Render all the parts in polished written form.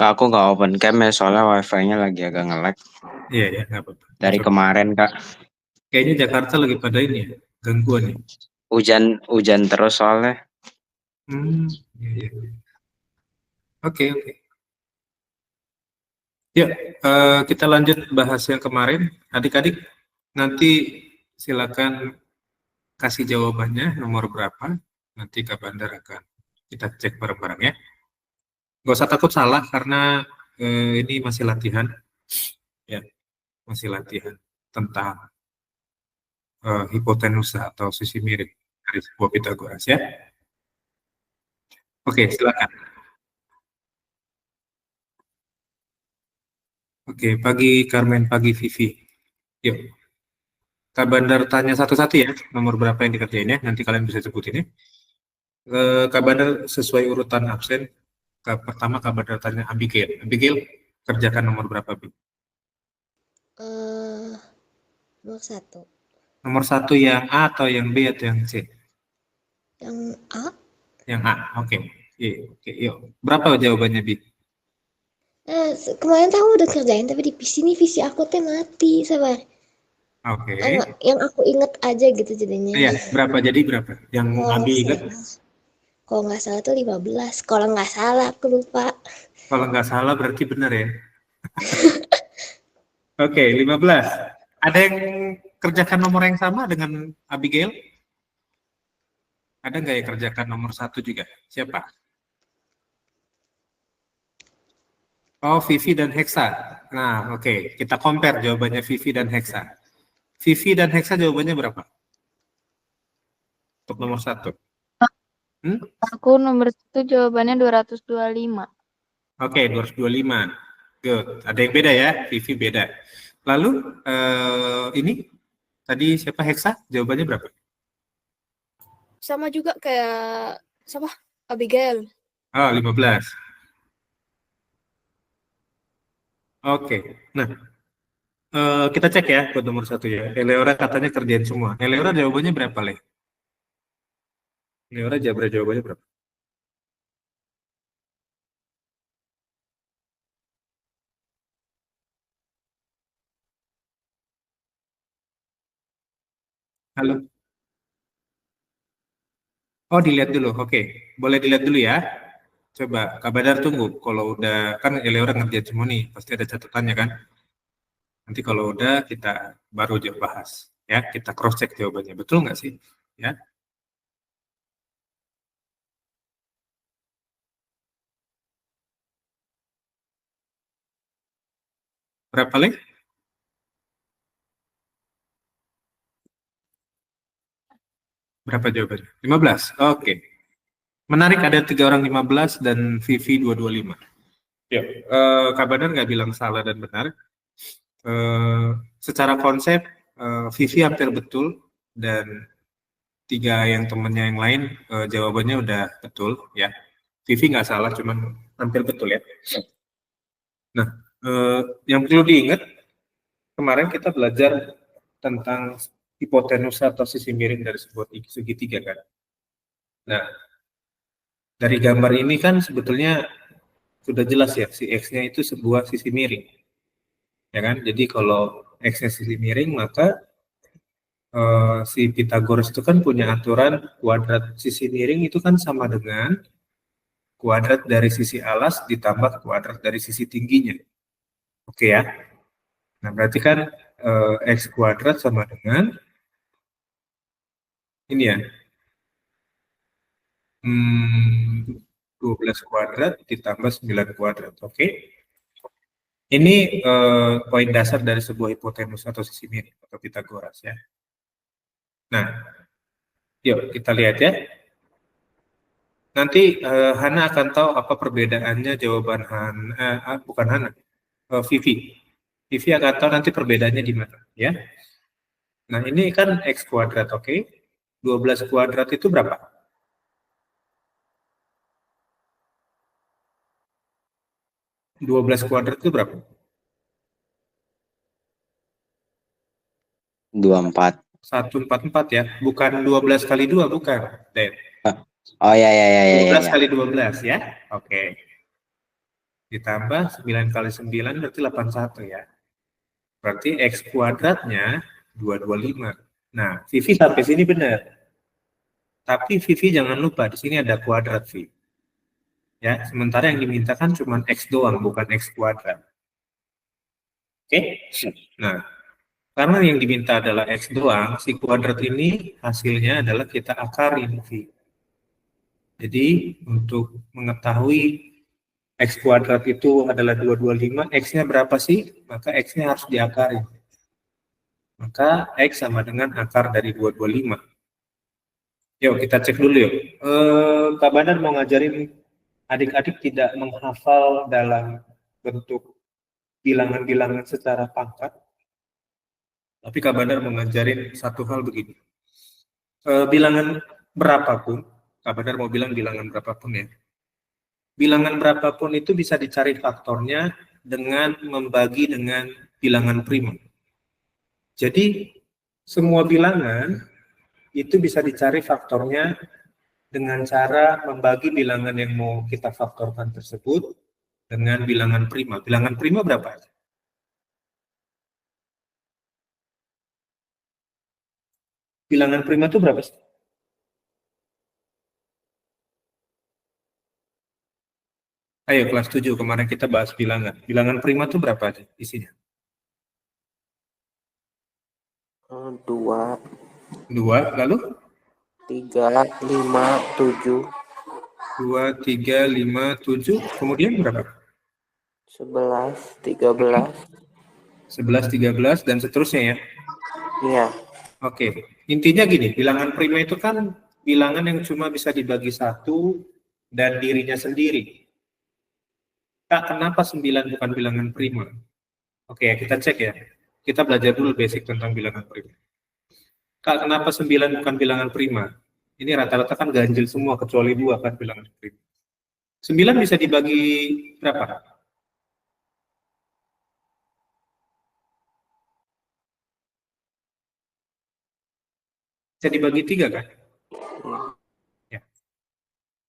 Kak, aku nggak open cam ya, soalnya wifi-nya lagi agak nge-lag Iya, ya, nggak apa-apa. dari Coba. kemarin, Kak. Kayaknya Jakarta lagi pada ini ya, gangguan ya. Hujan terus soalnya. Iya, iya. Oke, oke. Ya, kita lanjut bahas yang kemarin. Adik-adik, nanti silakan kasih jawabannya nomor berapa. Nanti Kak Bandar akan kita cek bareng-bareng ya. Nggak usah takut salah karena ini masih latihan. Ya, masih latihan tentang hipotenusa atau sisi miring dari sebuah Pitagoras ya. Oke, silakan. Oke, pagi Carmen, pagi Vivi. Yuk, Kak Bandar tanya satu-satu ya, nomor berapa yang dikerjain ya. Nanti kalian bisa sebutin ya. Kak Bandar sesuai urutan absen. Pertama Kak Bandar tanya Abigail. Abigail, kerjakan nomor berapa, Bi? Eh, nomor satu. Nomor satu yang A atau yang B atau yang C? Yang A. Yang A, oke. Iya, oke, yuk. Berapa jawabannya, Bi? Kemarin tahu udah kerjain tapi di PC ini PC aku teh mati, sabar. Oke. Yang aku inget aja gitu jadinya. Iya, berapa jadi berapa? Yang Kalau Abi nggak ingat? salah, kalau nggak salah tuh 15. Kalau nggak salah aku lupa. Kalau nggak salah berarti benar ya. Oke, 15. Ada yang kerjakan nomor yang sama dengan Abigail? Ada nggak yang kerjakan nomor satu juga? Siapa? Oh, Vivi dan Hexa. Nah, oke. Kita compare jawabannya Vivi dan Hexa. Vivi dan Hexa jawabannya berapa? Untuk nomor satu. Aku nomor satu jawabannya 225. Oke, 225. Good. Ada yang beda ya? Vivi beda. Lalu, ini tadi siapa Hexa? Jawabannya berapa? Sama juga kayak siapa? Abigail. Oh, 15. Oke. Nah, kita cek ya buat nomor satu ya. Eleora katanya kerjain semua. Eleora jawabannya berapa, Le? Eleora jawabannya berapa? Halo? Oh, dilihat dulu. Oke. Boleh dilihat dulu ya. Coba, Kak Badar tunggu. Kalau udah, kan Eleora ngerjain semua nih. Pasti ada catatannya kan? Nanti kalau udah, kita baru bahas. Ya, kita cross-check jawabannya. Betul nggak sih? Ya. Berapa, Le? Berapa jawabannya? 15. Oke. Menarik ada 3 orang 15 dan Vivi 225. Ya, Kak Badar nggak bilang salah dan benar. Secara konsep, Vivi hampir betul dan 3 yang temennya yang lain jawabannya udah betul ya. Vivi nggak salah, cuman hampir betul ya. Nah, yang perlu diingat, kemarin kita belajar tentang hipotenusa atau sisi miring dari sebuah segitiga kan. Nah, dari gambar ini kan sebetulnya sudah jelas ya, si X-nya itu sebuah sisi miring. Ya kan? Jadi kalau X-nya sisi miring, maka si Pythagoras itu kan punya aturan kuadrat sisi miring itu kan sama dengan kuadrat dari sisi alas ditambah kuadrat dari sisi tingginya. Oke ya. Nah, berarti kan X kuadrat sama dengan ini ya. 12 kuadrat ditambah 9 kuadrat. Oke. Ini poin dasar dari sebuah hipotenus atau sisi miring atau Pythagoras ya. Nah, yuk kita lihat ya. Nanti Hana akan tahu apa perbedaannya jawaban Hana, bukan Hana, Vivi. Vivi akan tahu nanti perbedaannya di mana, ya. Nah, ini kan X kuadrat, oke. 12 kuadrat itu berapa? Dua belas kuadrat itu berapa? 24. 144 ya, bukan 12 kali 2, bukan. Den. Oh ya ya ya ya 12 ya. kali 12 ya, oke. ditambah 9 kali 9 berarti 81 ya. Berarti X kuadratnya 225. Nah, Vivi sampai sini benar. Tapi Vivi jangan lupa, di sini ada kuadrat, Vivi. Ya, sementara yang dimintakan cuma X doang, bukan X kuadrat. Oke? Nah, karena yang diminta adalah X doang, si kuadrat ini hasilnya adalah kita akarin, Vivi. Jadi, untuk mengetahui X kuadrat itu adalah 225, X-nya berapa sih? Maka X-nya harus diakarin. Maka X sama dengan akar dari 225. Yuk, kita cek dulu yuk. Kak Bandar mau ngajarin adik-adik tidak menghafal dalam bentuk bilangan-bilangan secara pangkat. Tapi Kak Bandar mau ngajarin satu hal begini. Bilangan berapapun, Kak Bandar mau bilang bilangan berapapun ya. Bilangan berapapun itu bisa dicari faktornya dengan membagi dengan bilangan prima. Jadi, semua bilangan itu bisa dicari faktornya dengan cara membagi bilangan yang mau kita faktorkan tersebut dengan bilangan prima. Bilangan prima berapa? Bilangan prima itu berapa sih? Ayo, kelas 7, kemarin kita bahas bilangan. Bilangan prima itu berapa aja isinya? 2, 2, lalu? 3, 5, 7, 2, 3, 5, 7, kemudian berapa? 11, 13. 11, 13, dan seterusnya ya? Iya. Oke, intinya gini, bilangan prima itu kan bilangan yang cuma bisa dibagi 1 dan dirinya sendiri. Kak, kenapa 9 bukan bilangan prima? Oke, kita cek ya. Kita belajar dulu basic tentang bilangan prima. Kak, kenapa 9 bukan bilangan prima? Ini rata-rata kan ganjil semua, kecuali 2 kan bilangan prima. 9 bisa dibagi berapa? Bisa dibagi 3 kan? Ya.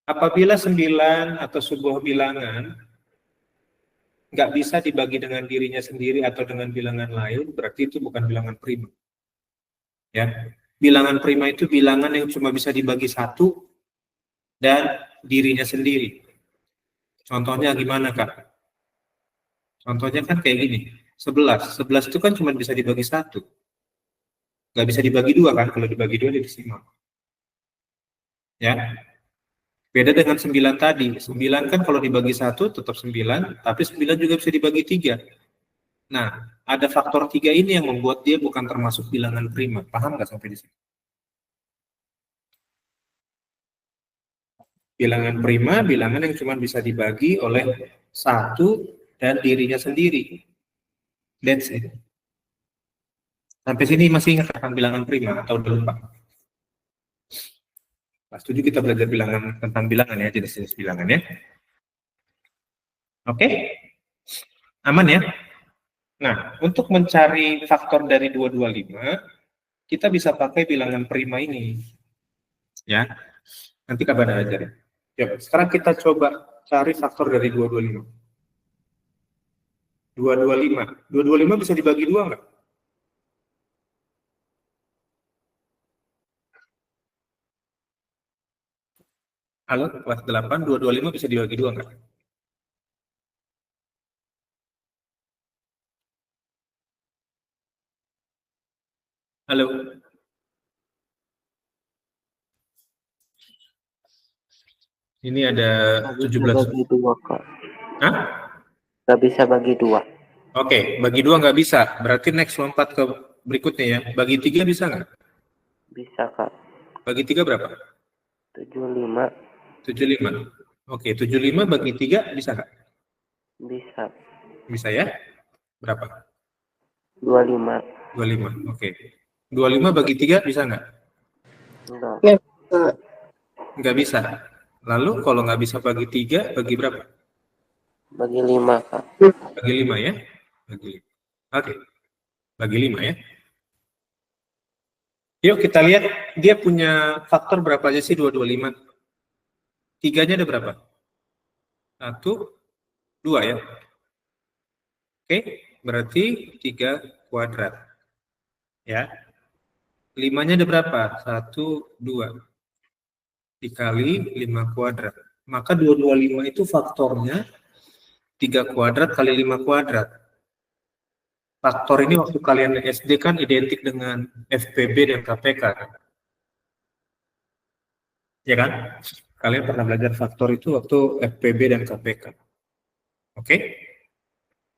Apabila 9 atau sebuah bilangan nggak bisa dibagi dengan dirinya sendiri atau dengan bilangan lain, berarti itu bukan bilangan prima. Ya, bilangan prima itu bilangan yang cuma bisa dibagi 1 dan dirinya sendiri. Contohnya gimana, Kak? Contohnya kan kayak gini, 11. 11 itu kan cuma bisa dibagi 1. Nggak bisa dibagi 2 kan, kalau dibagi 2 jadi desimal. Ya, beda dengan 9 tadi. 9 kan kalau dibagi 1 tetap 9, tapi 9 juga bisa dibagi 3. Nah, ada faktor 3 ini yang membuat dia bukan termasuk bilangan prima. Paham nggak sampai di sini? Bilangan prima, bilangan yang cuma bisa dibagi oleh 1 dan dirinya sendiri. That's it. Sampai sini masih ingat tentang bilangan prima atau udah lupa? Kelas 7 kita belajar bilangan tentang bilangan ya, jenis-jenis bilangan ya. Oke? Aman ya? Nah, untuk mencari faktor dari 225, kita bisa pakai bilangan prima ini. Ya. Nanti kabar aja. Ya, sekarang kita coba cari faktor dari 225. 225. 225 bisa dibagi 2 nggak? Halo, kelas 8, 225 bisa dibagi 2 nggak? Halo. Ini ada 17. Bagi 2, Kak. Hah? Nggak bisa bagi 2. Oke, bagi 2 nggak bisa. Berarti next lompat ke berikutnya ya. Bagi 3 bisa nggak? Bisa, Kak. Bagi 3 berapa? 75. 75. Oke, 75 bagi 3 bisa nggak? Bisa. Bisa ya? Berapa? 25. 25. Oke. 25 bagi 3 bisa nggak? Enggak. Nggak bisa. Lalu kalau nggak bisa bagi 3, bagi berapa? Bagi 5, Kak. Bagi 5 ya? Bagi 5. Oke. Bagi 5 ya. Yuk kita lihat dia punya faktor berapa aja sih 225? 3-nya ada berapa? 1, 2 ya. Oke, berarti 3 kuadrat. Ya. 5-nya ada berapa? 1, 2. Dikali 5 kuadrat. Maka 225 itu faktornya 3 kuadrat kali 5 kuadrat. Faktor ini waktu kalian SD kan identik dengan FPB dan KPK. Kan? Ya kan? Kalian pernah belajar faktor itu waktu FPB dan KPK. Oke?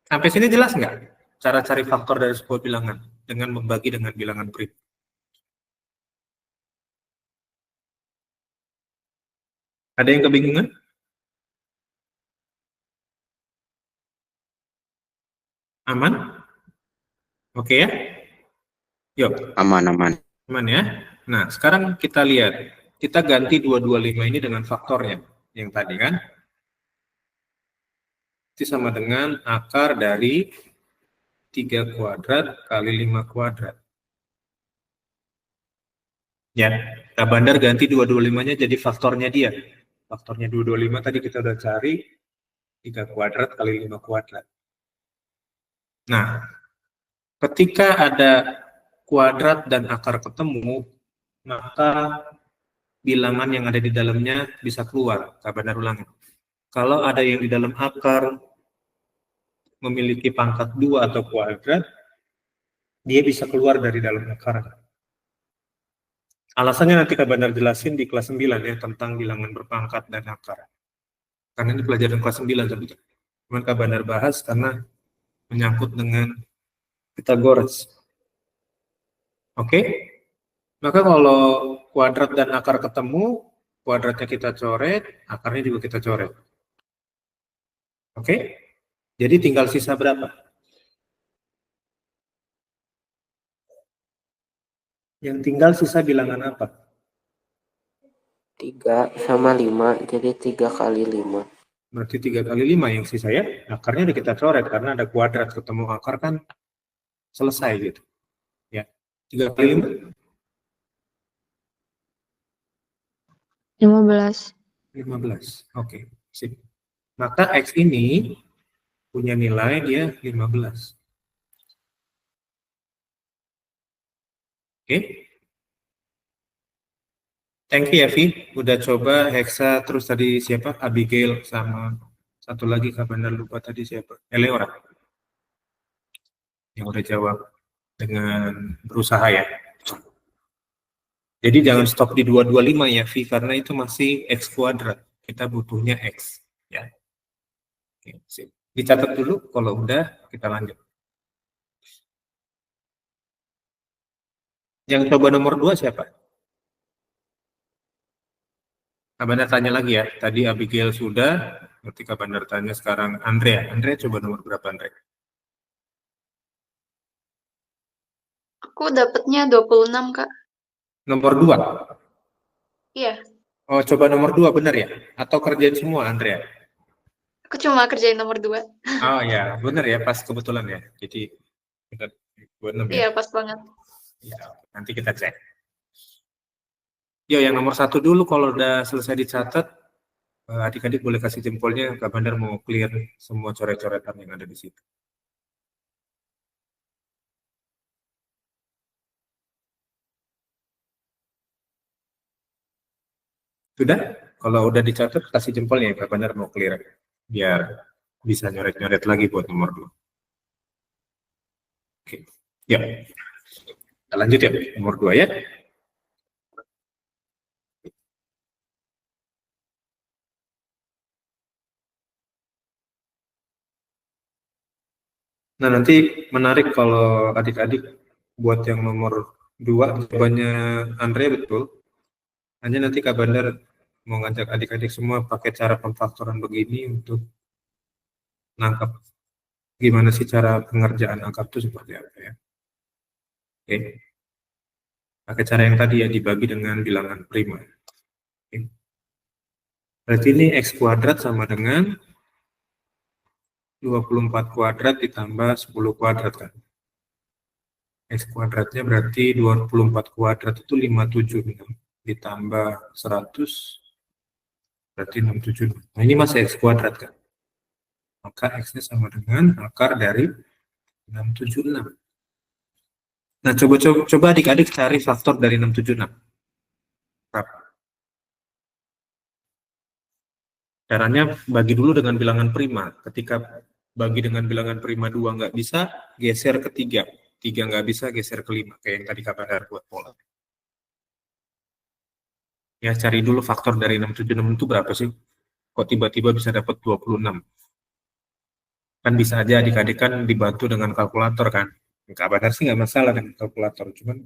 Sampai sini jelas nggak? Cara cari faktor dari sebuah bilangan dengan membagi dengan bilangan prim. Ada yang kebingungan? Aman? Oke ya? Yuk. Aman. Aman ya? Nah, sekarang kita lihat. Kita ganti 225 ini dengan faktornya. Yang tadi kan? Itu sama dengan akar dari 3 kuadrat kali 5 kuadrat. Ya, Kak Bandar ganti 225-nya jadi faktornya dia. Faktornya 225 tadi kita udah cari 3 kuadrat kali 5 kuadrat. Nah, ketika ada kuadrat dan akar ketemu, maka bilangan yang ada di dalamnya bisa keluar. Kak Bandar ulangi. Kalau ada yang di dalam akar memiliki pangkat 2 atau kuadrat, dia bisa keluar dari dalam akar. Alasannya nanti Kak Bandar jelasin di kelas 9 ya, tentang bilangan berpangkat dan akar. Karena ini pelajaran kelas 9 sebetulnya. Cuman Kak Bandar bahas karena menyangkut dengan Pythagoras. Oke? Maka kalau kuadrat dan akar ketemu, kuadratnya kita coret, akarnya juga kita coret. Oke? Jadi tinggal sisa berapa? Yang tinggal sisa bilangan apa? 3 sama 5, jadi 3 kali 5. Berarti 3 kali 5 yang sisa ya. Akarnya udah kita coret karena ada kuadrat ketemu akar kan selesai gitu. Ya. 3 kali 5? 15. 15. Oke, sip. Maka X ini punya nilai dia 15. Oke. Thank you ya, Vi. Udah coba Hexa, terus tadi siapa? Abigail, sama satu lagi Kak Bandar lupa tadi siapa? Eleora. Yang udah jawab dengan berusaha ya. Jadi jangan stop di 225 ya, Vi, karena itu masih X kuadrat. Kita butuhnya X. Ya. Oke, sip. Dicatat dulu, kalau udah kita lanjut. Yang coba nomor 2 siapa? Kak Bandar tanya lagi ya. Tadi Abigail sudah, berarti Kak Bandar tanya sekarang Andrea. Andrea coba nomor berapa, Andrea? Aku dapetnya 26, Kak. Nomor 2? Iya. Oh, coba nomor 2 benar ya? Atau kerjain semua, Andrea? Aku cuma kerjain nomor 2. Oh ya, benar ya, pas kebetulan ya. Jadi, benar, 26 ya? Iya, pas banget. Ya, nanti kita cek. Yo, yang nomor 1 dulu, kalau udah selesai dicatat, adik-adik boleh kasih jempolnya, Kak Bandar mau clear semua coret-coretan yang ada di situ. Sudah? Kalau udah dicatat, kasih jempolnya ya, Kak Bandar mau clear. Biar bisa nyoret-nyoret lagi buat nomor 2. Oke, ya. Kita lanjut ya, nomor 2 ya. Nah, nanti menarik kalau adik-adik buat yang nomor 2, jawabannya Andre betul. Hanya nanti Kak Bandar mau ngajak adik-adik semua pakai cara pemfaktoran begini untuk nangkap gimana sih cara pengerjaan angka itu seperti apa ya. Oke. Pakai cara yang tadi ya, dibagi dengan bilangan prima. Oke. Berarti ini X kuadrat sama dengan 24 kuadrat ditambah 10 kuadrat kan. X kuadratnya berarti 24 kuadrat itu 57 ditambah 100 berarti 67. Nah, ini masih X kuadrat kan. Maka X-nya sama dengan akar dari 676. Nah, coba adik-adik cari faktor dari 676. Berapa? Caranya bagi dulu dengan bilangan prima. Ketika bagi dengan bilangan prima 2 nggak bisa, geser ke 3. 3 nggak bisa, geser ke 5. Kayak yang tadi Kak Badar buat pola. Ya, cari dulu faktor dari 676 itu berapa sih? Kok tiba-tiba bisa dapat 26? Kan bisa aja adik-adik kan dibantu dengan kalkulator kan. Kak Badar sih nggak masalah dengan kalkulator. Cuman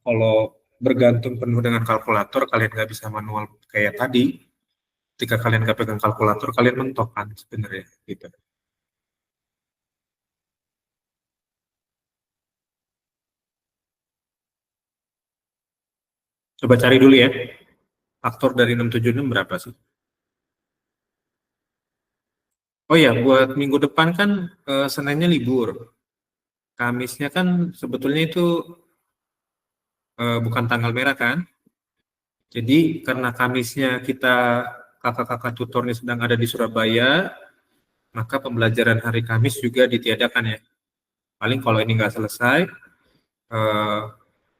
kalau bergantung penuh dengan kalkulator, kalian nggak bisa manual kayak tadi. Ketika kalian nggak pegang kalkulator, kalian mentok kan sebenarnya gitu. Coba cari dulu ya. Faktor dari 676 berapa sih? Oh ya, buat minggu depan kan Seninnya libur. Kamisnya kan sebetulnya itu bukan tanggal merah kan? Jadi karena Kamisnya kakak-kakak tutornya sedang ada di Surabaya, maka pembelajaran hari Kamis juga ditiadakan ya. Paling kalau ini nggak selesai,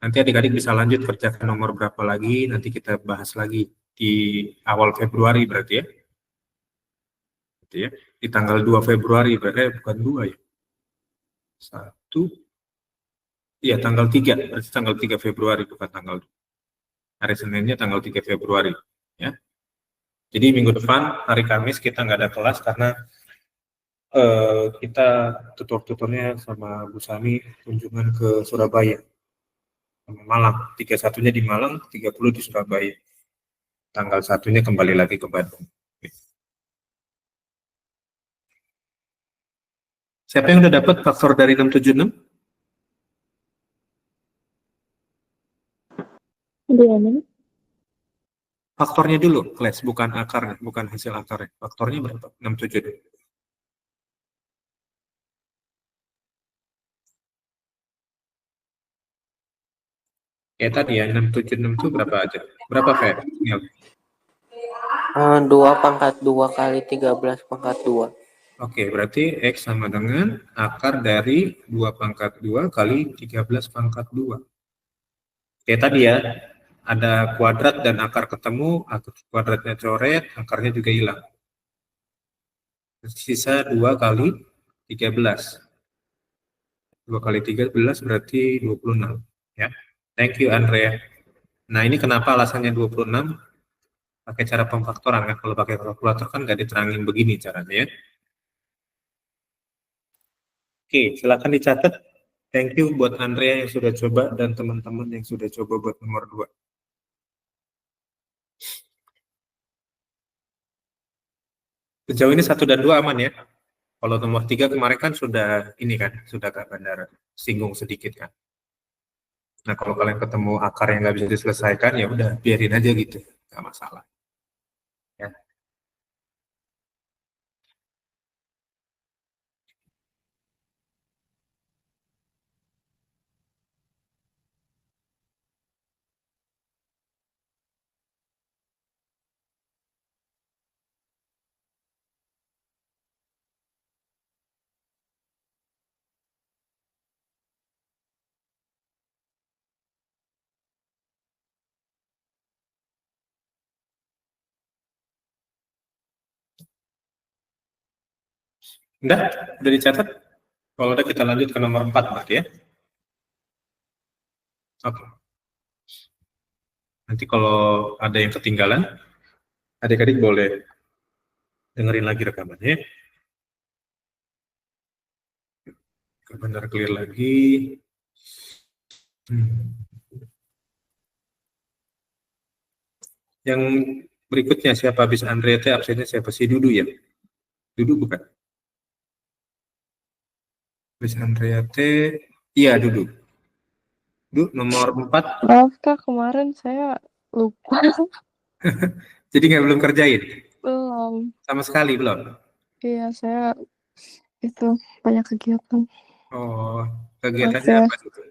nanti adik-adik bisa lanjut kerjakan nomor berapa lagi, nanti kita bahas lagi di awal Februari berarti ya. Gitu ya. Di tanggal 2 Februari, bukan 2 ya. 1, iya tanggal 3, berarti tanggal 3 Februari bukan tanggal 2. Hari Seninnya tanggal 3 Februari. Ya. Jadi minggu depan, hari Kamis kita nggak ada kelas karena kita tutor-tutornya sama Bu Sani kunjungan ke Surabaya. Sama Malang. 31-nya di Malang, 30 di Surabaya. Tanggal 1-nya kembali lagi ke Bandung. Siapa yang udah dapat faktor dari 676? Faktornya dulu, kelas, bukan akarnya, bukan hasil akarnya. Faktornya berapa? 676. Ya tadi ya, 676 itu berapa aja? Berapa, Fer? 2 pangkat 2 kali 13 pangkat 2. Oke, berarti X sama dengan akar dari 2 pangkat 2 kali 13 pangkat 2. Kayak tadi ya, ada kuadrat dan akar ketemu, kuadratnya coret, akarnya juga hilang. Sisa 2 kali 13. 2 kali 13 berarti 26. Ya. Thank you, Andrea. Nah, ini kenapa alasannya 26? Pakai cara pemfaktoran kan. Kalau pakai kalkulator kan nggak diterangin begini caranya ya. Oke, silakan dicatat. Thank you buat Andrea yang sudah coba dan teman-teman yang sudah coba buat nomor 2. Sejauh ini 1 dan 2 aman ya. Kalau nomor 3 kemarin kan sudah ini kan, sudah Kak Bandar singgung sedikit kan. Nah, kalau kalian ketemu akar yang nggak bisa diselesaikan, ya udah biarin aja gitu, nggak masalah. Ya. Udah dicatat? Kalau udah kita lanjut ke nomor 4 berarti ya. Oke. Nanti kalau ada yang ketinggalan, adik-adik boleh dengerin lagi rekamannya. Benar clear lagi. Yang berikutnya siapa habis Andrea T, absennya siapa sih? Dudu ya? Dudu bukan? Habis Andrea T, iya Dudu. Dudu nomor 4. Maaf Kak, kemarin saya lupa. Jadi belum kerjain? Belum. Sama sekali belum? Iya, saya itu banyak kegiatan. Oh, kegiatannya Oke. apa itu?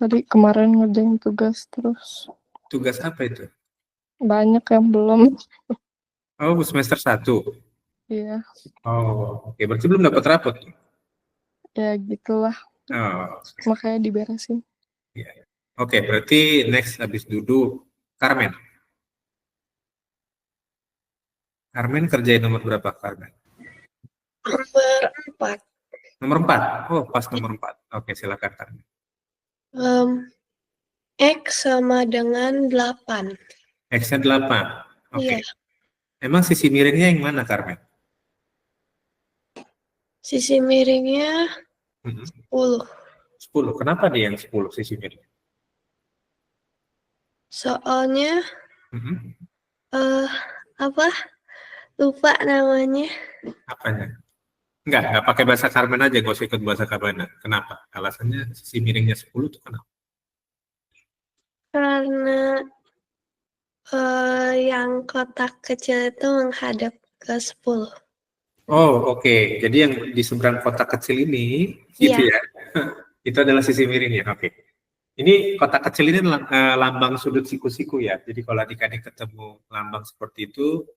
Tadi kemarin ngerjain tugas terus. Tugas apa itu? Banyak yang belum. Oh, semester 1. Iya, Oh, oke. Berarti belum dapat rapot. ya gitulah. Oh, Makanya diberesin. iya. Oke, berarti next habis Dudu, Carmen. Carmen kerjain nomor berapa, Carmen? Nomor 4. Nomor 4. Oh, pas nomor 4. Oke, silakan, Carmen. X sama dengan 8. X-nya 8. Oke. Iya, Emang sisi miringnya yang mana, Carmen? sisi miringnya Mhm. 10. 10. Kenapa dia yang 10 sisi miring? Soalnya Mhm. apa? Lupa namanya. Apanya? Enggak pakai bahasa Carmen aja, gak usah ikut bahasa Cabana. Kenapa? Alasannya sisi miringnya 10 itu kenapa? Karena yang kotak kecil itu menghadap ke 10. Oh, oke. Jadi yang di seberang kotak kecil ini, gitu Iya. ya. Itu adalah sisi miringnya. Oke. Ini kotak kecil ini lambang sudut siku-siku ya. Jadi kalau adik-adik ketemu lambang seperti itu,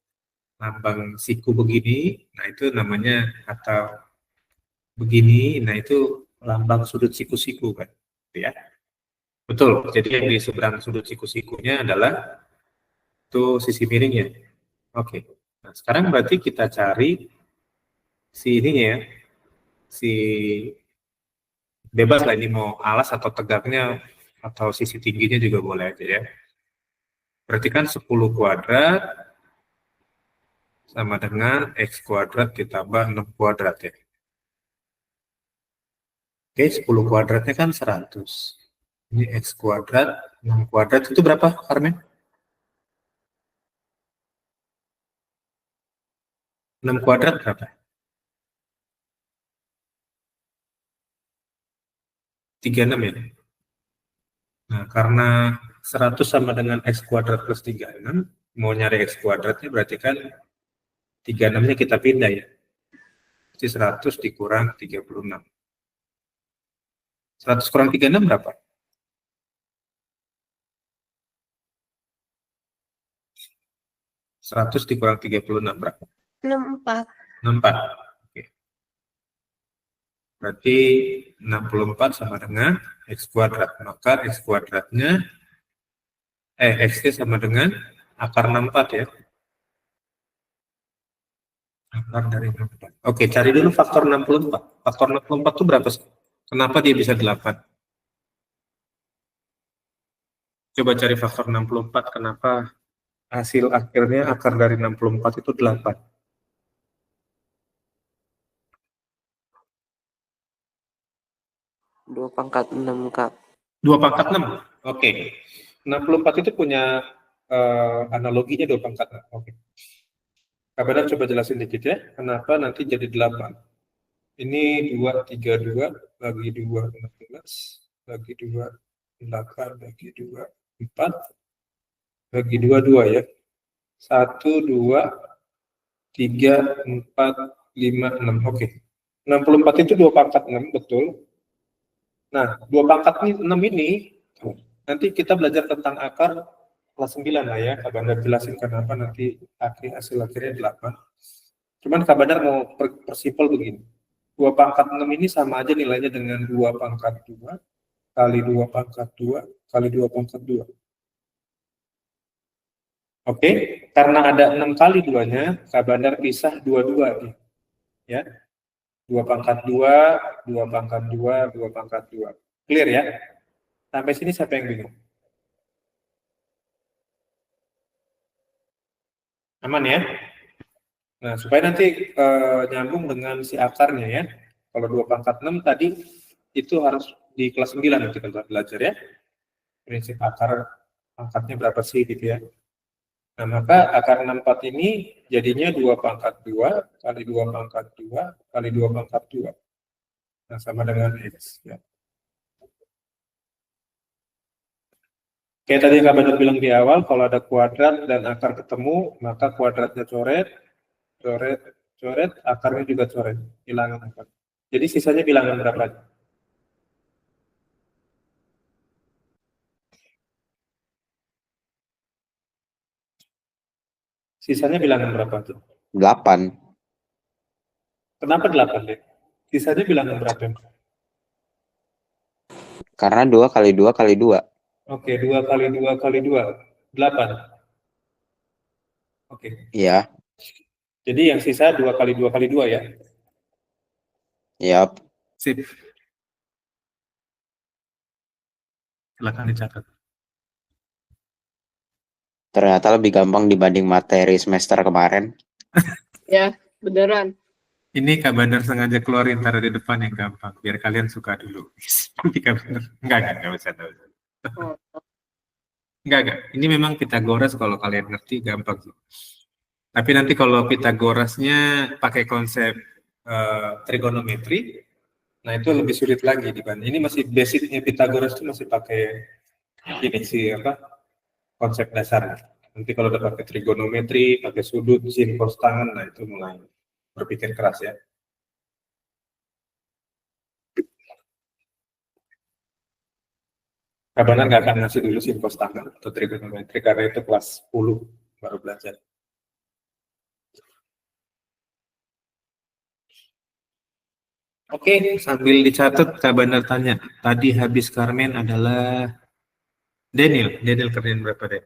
lambang siku begini, nah itu namanya, atau begini, nah itu lambang sudut siku-siku kan. Gitu ya. Betul. Jadi yang di seberang sudut siku-sikunya adalah itu sisi miringnya. Oke. Nah, sekarang berarti kita cari si ininya ya, si bebas lah ini mau alas atau tegaknya atau sisi tingginya juga boleh aja ya. Berarti kan 10 kuadrat sama dengan X kuadrat ditambah 6 kuadrat ya. Oke, 10 kuadratnya kan 100. Ini X kuadrat, 6 kuadrat itu berapa, Carmen? 6 kuadrat berapa? 36 ya? Nah, karena 100 sama dengan X kuadrat plus 36, mau nyari X kuadratnya berarti kan 36-nya kita pindah ya. Jadi 100 dikurang 36. 100 kurang 36 berapa? 100 dikurang 36 berapa? 64. 64. Oke. Berarti 64 sama dengan X kuadrat. Maka X kuadratnya, X-nya sama dengan akar 64 ya. Akar dari 64. Oke, cari dulu faktor 64. Faktor 64 itu berapa sih? Kenapa dia bisa 8? Coba cari faktor 64, kenapa hasil akhirnya akar dari 64 itu 8? 2 pangkat 6, Kak. 2 pangkat 6? Oke. 64 itu punya analoginya 2 pangkat 6. Oke. Kak Badar coba jelasin dikit ya, kenapa nanti jadi 8. Ini 232 bagi 2, 16, bagi 2, 8, bagi 2, 4, bagi 2, 2 ya. 1, 2, 3, 4, 5, 6. Oke. 64 itu 2 pangkat 6, betul. Nah, 2 pangkat 6 ini, nanti kita belajar tentang akar kelas 9 lah ya. Kak Bandar jelasin kenapa nanti hasil akhirnya 8. Cuman Kak Bandar mau persimpel begini. 2 pangkat 6 ini sama aja nilainya dengan 2 pangkat 2 kali 2 pangkat 2 kali 2 pangkat 2. Oke, karena ada 6 kali 2-nya, Kak Bandar pisah 2-2 nih. Ya. 2 pangkat 2, 2 pangkat 2, 2 pangkat 2. Clear ya? Sampai sini siapa yang bingung? Aman ya? Nah, supaya nanti nyambung dengan si akarnya ya. Kalau 2 pangkat 6 tadi itu harus di kelas 9 nanti kita belajar ya. Prinsip akar pangkatnya berapa sih gitu ya. Nah, maka akar 64 ini jadinya 2 pangkat 2 kali 2 pangkat 2 kali 2 pangkat 2. Nah, sama dengan X ya. Kayak tadi Kak Badar bilang di awal, kalau ada kuadrat dan akar ketemu, maka kuadratnya coret, coret, coret, akarnya juga coret, hilangan akar. Jadi sisanya bilangan berapa? Sisanya bilangan berapa tuh? 8. Kenapa 8 deh? Sisanya bilangan berapa? Karena 2 kali 2 kali 2. Oke, 2 kali 2 kali 2, 8. Oke, Iya. jadi yang sisa 2 kali 2 kali 2 ya. Yap. Sip. Silakan dicatat. Ternyata lebih gampang dibanding materi semester kemarin. Ya, beneran. Ini Kak Bandar sengaja keluarin taruh di depan yang gampang, biar kalian suka dulu. Nanti Kak Bandar, enggak usah. Enggak. Ini memang Pitagoras kalau kalian ngerti gampang sih. Tapi nanti kalau Pitagorasnya pakai konsep trigonometri, nah itu lebih sulit lagi dibanding. Ini masih basicnya Pitagoras itu masih pakai ini sih konsep dasar. Nanti kalau udah pakai trigonometri, pakai sudut, sin, cos tangan, nah itu mulai berpikir keras ya. Kabanan nggak akan ngasih dulu sin, cos tangan atau trigonometri karena itu kelas 10 baru belajar. Oke, sambil dicatat Kak Bandar tanya. Tadi habis Carmen adalah Daniel. Daniel kerjain berapa deh?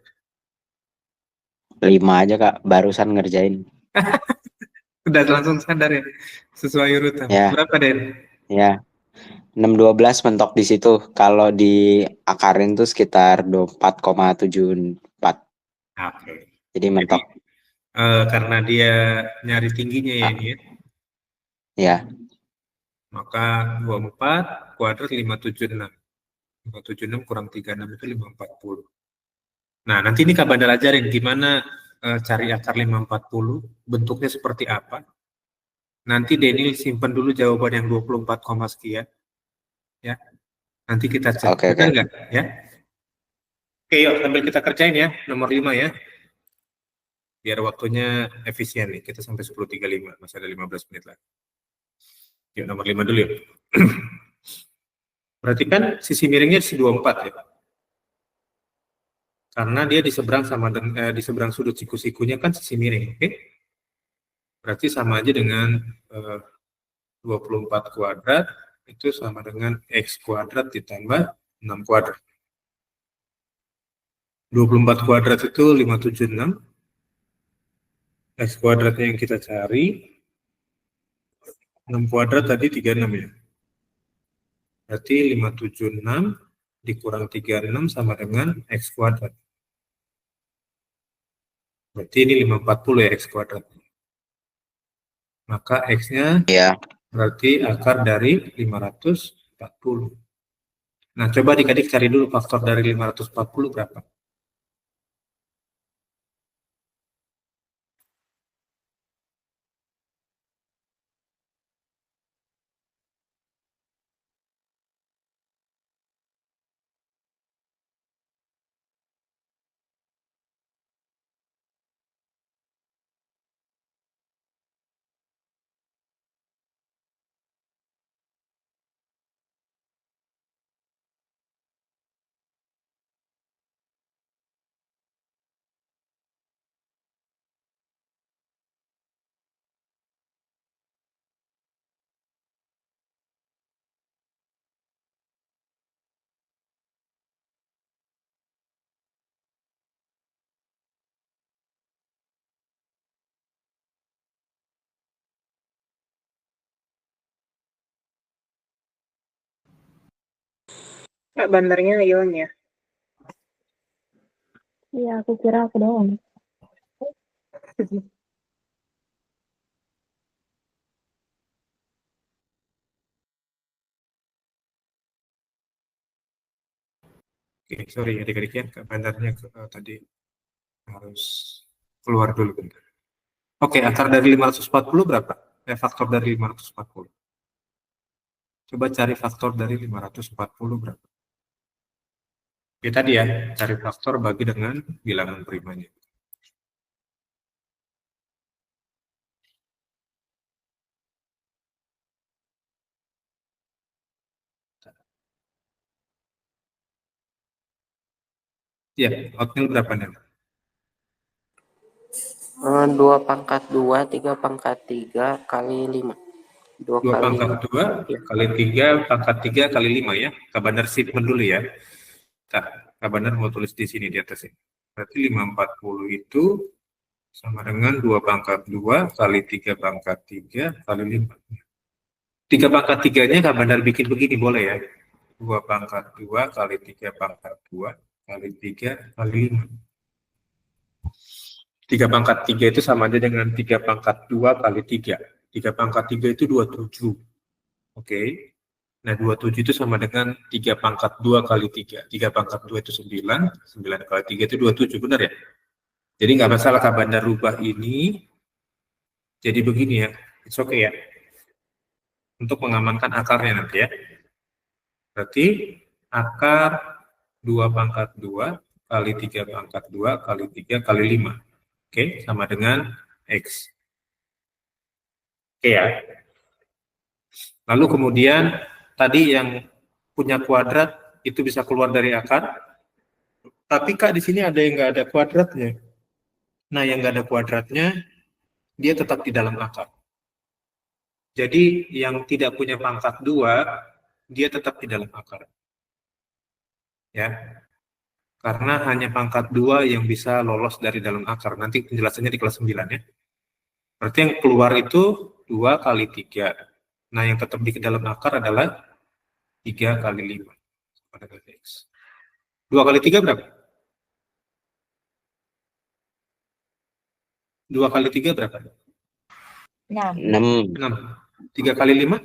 5 aja Kak, barusan ngerjain. Udah langsung sadar ya, sesuai urutan. Ya. Berapa Den? Ya. 6-12 mentok di situ. Kalau di akarin tuh sekitar 24,74. Oke. Jadi mentok. Karena dia nyari tingginya ya ini ya. Ya. Maka 24 kuadrat 576. 576 kurang 36 itu 540. Nah, nanti ini Kak Bandar ajarin gimana cari akar 540, bentuknya seperti apa. Nanti Daniel simpan dulu jawaban yang 24, sekian. Ya. Nanti kita cek. Oke. Benar nggak? Ya. Oke, yuk sambil kita kerjain ya, nomor 5 ya. Biar waktunya efisien nih. Kita sampai 10.35, masih ada 15 menit lagi. Yuk nomor 5 dulu yuk. Berarti kan sisi miringnya sisi 24 ya. Karena dia di seberang di seberang sudut siku-sikunya kan sisi miring, oke? Berarti sama aja dengan 24 kuadrat itu sama dengan X kuadrat ditambah 6 kuadrat. 24 kuadrat itu 576. X kuadratnya yang kita cari. 6 kuadrat tadi 36 ya. Berarti 576 dikurang 36 sama dengan X kuadrat. Berarti ini 540 ya X kuadrat. Maka X-nya Ya. berarti akar dari 540. Nah, coba adik-adik cari dulu faktor dari 540 berapa. Kak, bandarnya hilang ya? Iya, aku kira aku doang. Oke, sorry adik-adik ya, bandarnya tadi harus keluar dulu bentar. Oke, akar dari 540 berapa? Faktor dari 540. Coba cari faktor dari 540 berapa? Ya tadi ya, cari faktor bagi dengan bilangan primanya. Ya, outnya berapa nih? 2 pangkat 2, 3 pangkat 3 kali 5. 2 2 kali pangkat 2 kali 3 pangkat 3 kali 5 ya. Kak Bandar simpen dulu ya. Nah, Kak Bandar mau tulis di sini di atas ini. Berarti 540 itu sama dengan 2 pangkat 2 kali 3 pangkat 3 kali 5. 3 pangkat 3-nya Kak Bandar bikin begini boleh ya. 2 pangkat 2 kali 3 pangkat 2 kali 3 kali 5. 3 pangkat 3 itu sama aja dengan 3 pangkat 2 kali 3. 3 pangkat 3 itu 27. Oke. Nah, 27 itu sama dengan 3 pangkat 2 kali 3. 3 pangkat 2 itu 9. 9 kali 3 itu 27, benar ya? Jadi nggak masalah Kak Bandar rubah ini. Jadi begini ya. It's okay ya. Untuk mengamankan akarnya nanti ya. Berarti akar 2 pangkat 2 kali 3 pangkat 2 kali 3 kali 5. Oke, sama dengan X. Oke ya. Lalu kemudian tadi yang punya kuadrat itu bisa keluar dari akar. Tapi Kak di sini ada yang nggak ada kuadratnya. Nah, yang nggak ada kuadratnya dia tetap di dalam akar. Jadi yang tidak punya pangkat 2 dia tetap di dalam akar. Ya. Karena hanya pangkat 2 yang bisa lolos dari dalam akar. Nanti penjelasannya di kelas 9 ya. Berarti yang keluar itu 2 kali 3. Nah, yang tetap di dalam akar adalah 3 kali 5. 2 kali 3 berapa? 2 kali 3 berapa? 6. 6, 3 kali 5?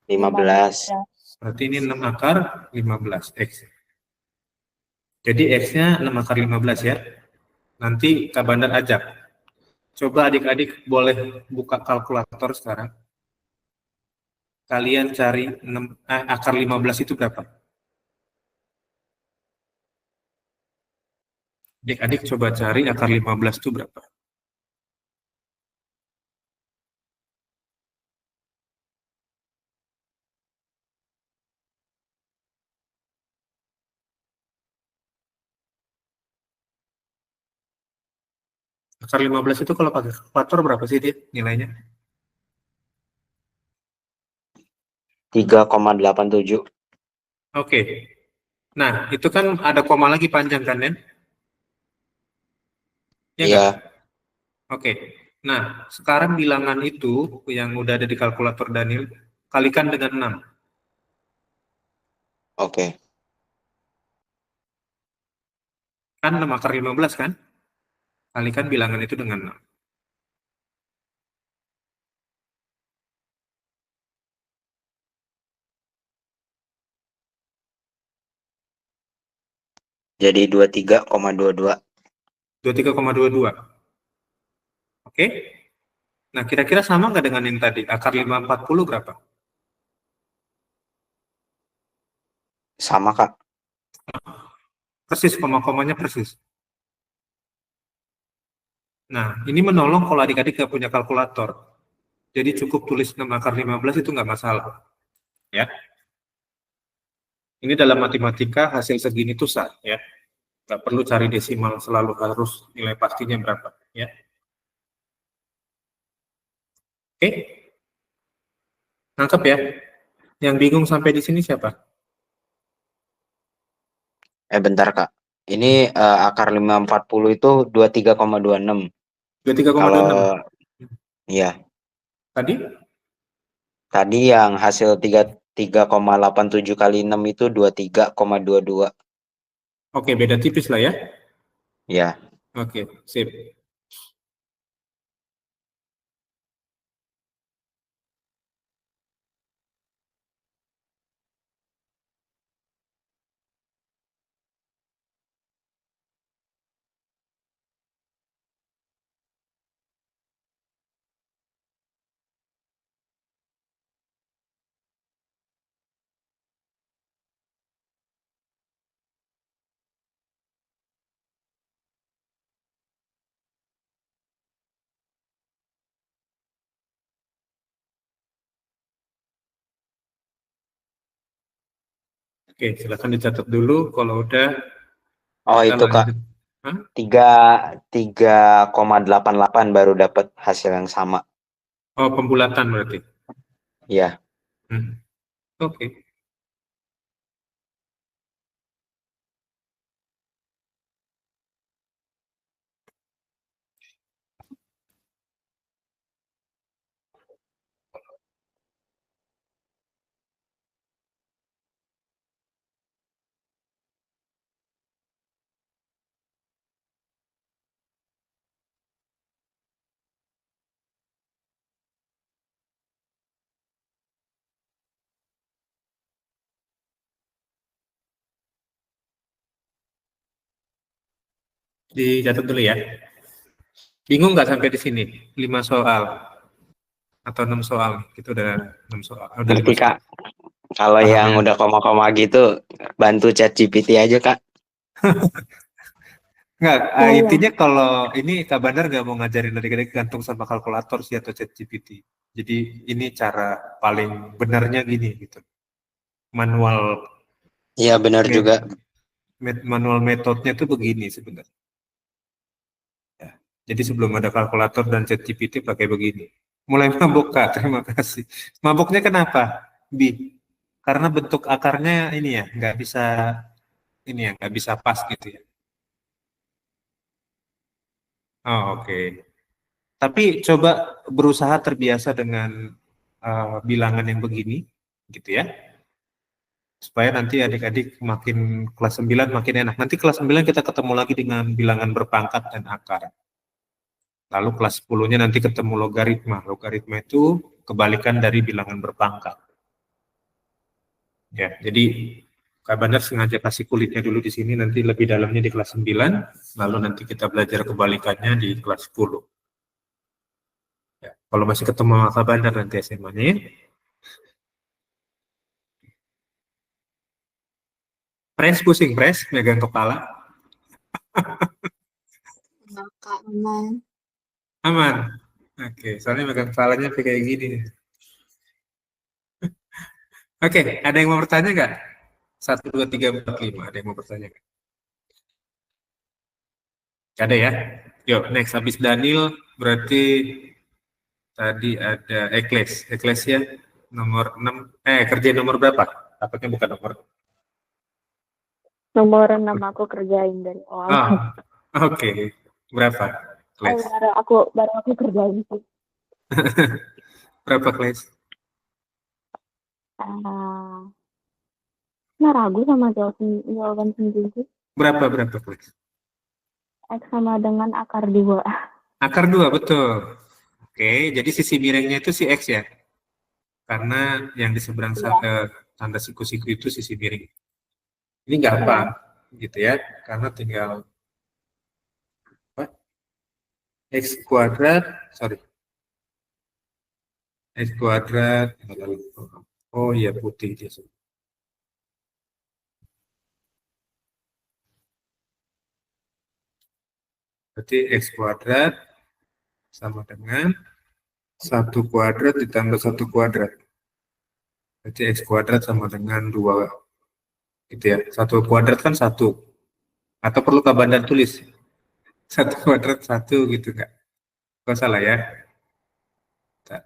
15. Berarti ini 6 akar 15 X. Jadi X-nya 6 akar 15 ya. Nanti Kak Bandar ajak. Coba adik-adik boleh buka kalkulator sekarang. Kalian cari akar 15 itu berapa? Adik-adik coba cari akar 15 itu berapa? Akar 15 itu kalau pakai kalkulator berapa sih dia nilainya? 3,87. Oke. Nah, itu kan ada koma lagi panjang kan, Nen? Ya Iya. nggak? Oke. Nah, sekarang bilangan itu yang udah ada di kalkulator Daniel, kalikan dengan 6. Oke. Kan 6 akar 15 kan? Kalikan bilangan itu dengan 6. Jadi 23,22. 23,22. Oke? Nah, kira-kira sama nggak dengan yang tadi? Akar 540 berapa? Sama, Kak. Persis, koma-komanya persis. Nah, ini menolong kalau adik-adik nggak punya kalkulator. Jadi cukup tulis 6 akar 15 itu nggak masalah. Ya. Ini dalam matematika hasil segini tuh sah. Ya. Nggak perlu cari desimal, selalu harus nilai pastinya berapa. Ya. Oke? Nangkep ya? Yang bingung sampai di sini siapa? Bentar, Kak. Ini akar 540 itu 23,26. 23,26. Kalau iya, Tadi? tadi yang hasil 3,87 kali 6 itu 23,22. Oke, beda tipis lah ya. Ya. Oke, sip. Oke, silakan dicatat dulu kalau udah. Oh, kita itu, Kak. lanjut. Hah? 3,88 baru dapat hasil yang sama. Oh, pembulatan berarti. Ya, Oke. Dicatat dulu ya. Bingung nggak sampai di sini? 5 soal atau 6 soal? Itu udah 6 soal. Udah 5 ngerti soal. Kak. Kalau Paham yang ya? udah koma-koma gitu, bantu chat GPT aja Kak. Nggak, Oh, ya. intinya kalau ini Kak Bandar nggak mau ngajarin adik-adik gantung sama kalkulator sih atau ChatGPT. Jadi ini cara paling benarnya gini gitu. Manual Iya benar juga. manual metodenya tuh begini sebenarnya. Ya. Jadi sebelum ada kalkulator dan ChatGPT pakai begini. Mulai mabuk Kak, terima kasih. Mabuknya kenapa? Bi, karena bentuk akarnya ini ya nggak bisa ini ya nggak bisa pas gitu ya. Oh, oke. Tapi coba berusaha terbiasa dengan bilangan yang begini, gitu ya. Supaya nanti adik-adik makin kelas 9 makin enak. Nanti kelas 9 kita ketemu lagi dengan bilangan berpangkat dan akar. Lalu kelas 10-nya nanti ketemu logaritma. Logaritma itu kebalikan dari bilangan berpangkat. Ya, jadi Kak Bandar sengaja kasih kulitnya dulu di sini, nanti lebih dalamnya di kelas 9, lalu nanti kita belajar kebalikannya di kelas 10. Ya, kalau masih ketemu sama Kak Bandar nanti SMA-nya ya. Pres pusing, pres, megang kepala. Kak, aman. Aman. Oke, soalnya megang kepalanya kayak gini. Oke, ada yang mau bertanya nggak? 1, 2, 3, 4, 5. Ada yang mau bertanya nggak? Nggak ada ya? Yuk, next. Habis Daniel, berarti tadi ada Ekles. Ekles ya, nomor 6. Kerjain nomor berapa? Takutnya bukan nomor. Nomor 6 aku kerjain dari awal. Ah, oke. Berapa? Kles. Baru aku kerjain sih. Berapa, Kles? Ah, nah ragu sama jawaban sendiri. Berapa, Kles? X sama dengan akar 2. Akar 2, betul. Oke, jadi sisi miringnya itu si X ya? Karena yang di seberang tanda siku-siku itu sisi miring. Ini gampang, gitu ya, karena tinggal apa? X kuadrat, sorry, X kuadrat, oh iya putih dia. Berarti X kuadrat sama dengan 1 kuadrat ditambah 1 kuadrat. Berarti X kuadrat sama dengan 2, gitu ya. 1 kuadrat kan 1. Atau perlu Kak Bandar tulis? 1 kuadrat 1 gitu nggak? Kok salah ya? Tak.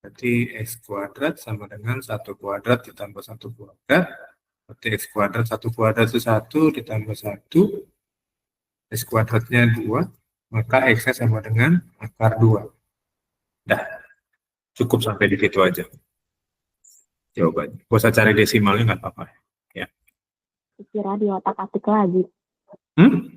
Berarti X kuadrat sama dengan 1 kuadrat ditambah 1 kuadrat. Berarti X kuadrat 1 kuadrat itu 1 ditambah 1. X kuadratnya 2. Maka X-nya sama dengan akar 2. Dah, cukup sampai di situ aja jawabannya. Gak usah cari desimalnya nggak apa-apa. Ya. Kira di otak-atik lagi. Hmm?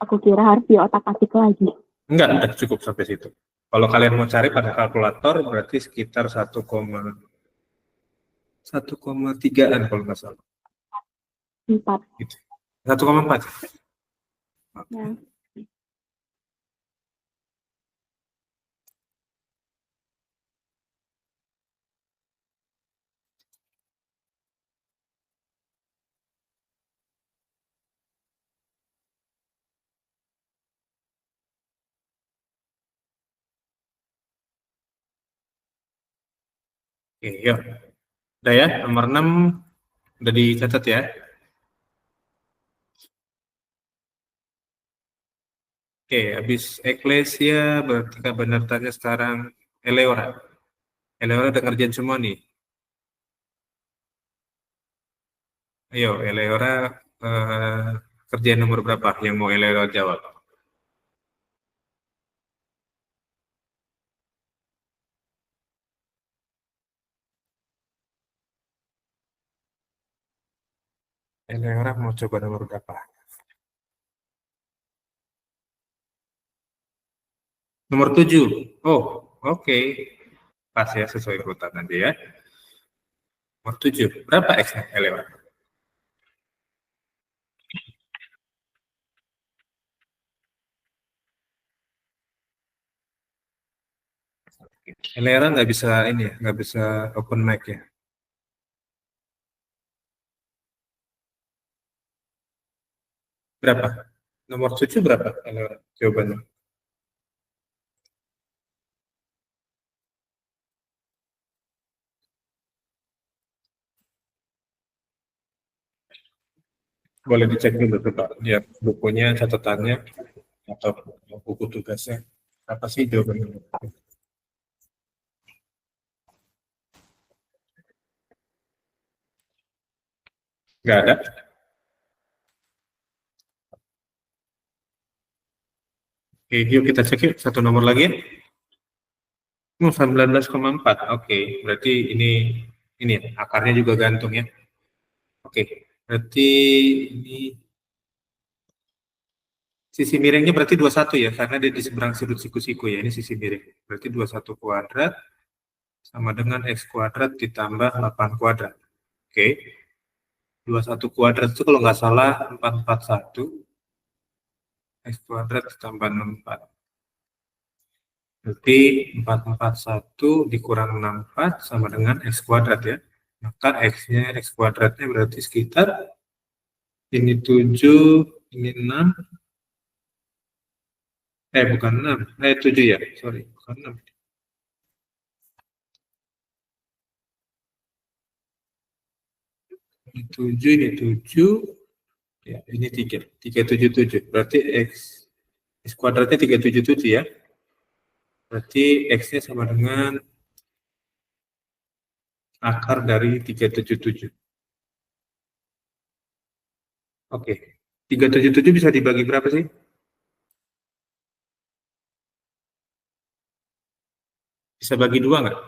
Aku kira harus di otak-atik lagi. Enggak, udah cukup sampai situ. Kalau kalian mau cari pada kalkulator berarti sekitar 1,3-an kalau nggak salah. 4. Gitu. 1,4. Ya. Oke, yuk. Udah ya, nomor 6 udah dicatat ya. Oke, habis Eklesia berarti Kak benar tanya sekarang Eleora. Eleora udah ngerjain semua nih. Ayo, Eleora kerjaan nomor berapa yang mau Eleora jawab? Eleora mau coba nomor berapa? Nomor 7. Oh, oke. Pas ya, sesuai urutan nanti ya. Nomor 7. Berapa X-nya Eleora? Eleora nggak bisa ini ya, nggak bisa open mic ya. Berapa? Nomor 7 berapa Eleora? Jawabannya. Boleh dicek dulu tuh Pak, lihat bukunya, catatannya, atau buku tugasnya. Apa sih jawabannya? Nggak ada? Oke, yuk kita cek yuk. Satu nomor lagi ya. 19,4. Oke, berarti ini ya, akarnya juga gantung ya. Oke, berarti ini sisi miringnya berarti 21 ya, karena dia di seberang sudut siku-siku ya, ini sisi miring. Berarti 21 kuadrat sama dengan X kuadrat ditambah 8 kuadrat. Oke, 21 kuadrat itu kalau nggak salah 441, X kuadrat ditambah 64. Berarti 441 dikurang 64 sama dengan X kuadrat ya. Maka X-nya, X kuadratnya berarti sekitar ini 7, ini 6, bukan 6, 7 ya, sorry, bukan 6. Ini 7, ini 7, ya, ini 3, 377, berarti X kuadratnya 377 ya. Berarti X-nya sama dengan akar dari 377. Oke, 377 bisa dibagi berapa sih? Bisa bagi 2 nggak?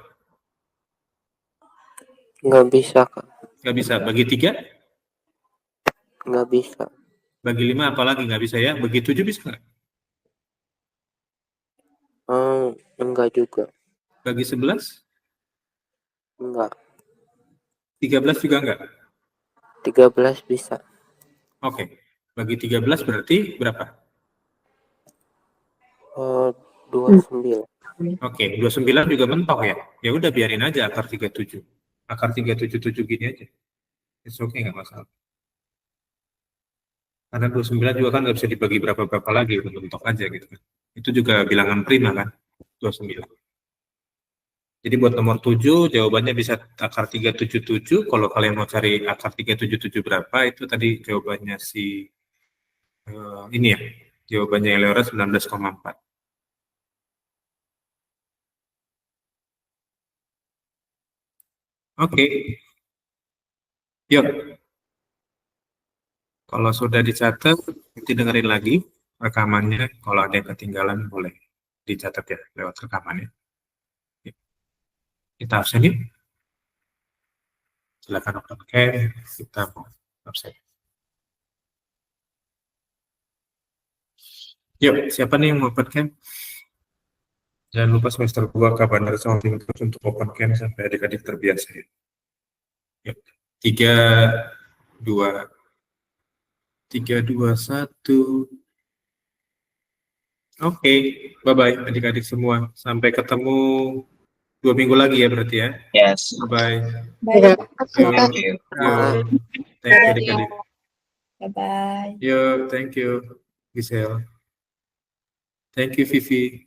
Nggak bisa, Kak. Nggak bisa. Bagi 3? Nggak bisa. Bagi 5 apalagi nggak bisa ya? Bagi 7 bisa nggak? Enggak juga. Bagi 11? Enggak. 13 juga nggak? 13 bisa. Oke, bagi 13 berarti berapa? 29. Oke, 29 juga mentok ya? Ya udah biarin aja akar 37. Akar 377 gini aja. It's okay, nggak masalah. Karena 29 juga kan nggak bisa dibagi berapa-berapa lagi, mentok aja gitu kan. Itu juga bilangan prima kan, 29. Jadi buat nomor 7, jawabannya bisa akar 377. Kalau kalian mau cari akar 377 berapa, itu tadi jawabannya si ini ya, jawabannya Eleora 19,4. Oke. Yuk. Kalau sudah dicatat, nanti dengerin lagi rekamannya. Kalau ada yang ketinggalan, boleh dicatat ya lewat rekamannya. Kita absen yuk. Silakan open cam, kita mau absen. Yuk, siapa nih yang mau open cam? Jangan lupa semester 2 kapan ada sama terus untuk open cam sampai adik-adik terbiasa ya. Yuk, 3, 2, 1. Oke, bye-bye adik-adik semua. Sampai ketemu 2 minggu lagi ya berarti ya. Yes. Bye. Baik. Thank you. Thank you adik-adik. Bye-bye. Yo, thank you Giselle. Thank you Vivi.